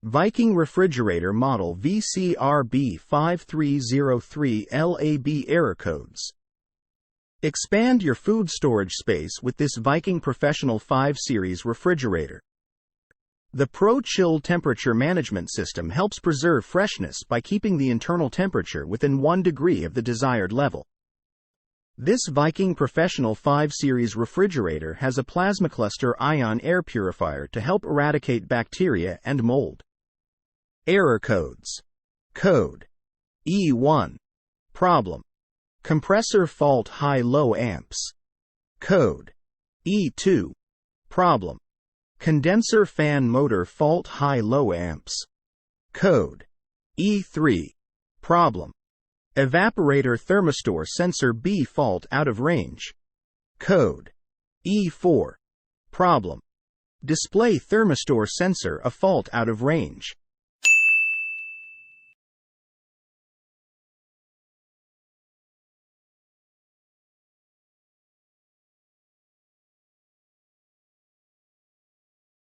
Viking Refrigerator Model VCRB5303LAB Error Codes. Expand your food storage space with this Viking Professional 5 Series refrigerator. The Pro Chill temperature management system helps preserve freshness by keeping the internal temperature within 1 degree of the desired level. This Viking Professional 5 Series refrigerator has a plasma cluster ion air purifier to help eradicate bacteria and mold. Error codes. Code E1. Problem: compressor fault high-low amps. Code E2. Problem: condenser fan motor fault high-low amps. Code E3. Problem: evaporator thermistor sensor B fault out of range. Code E4. Problem: display thermistor sensor a fault out of range.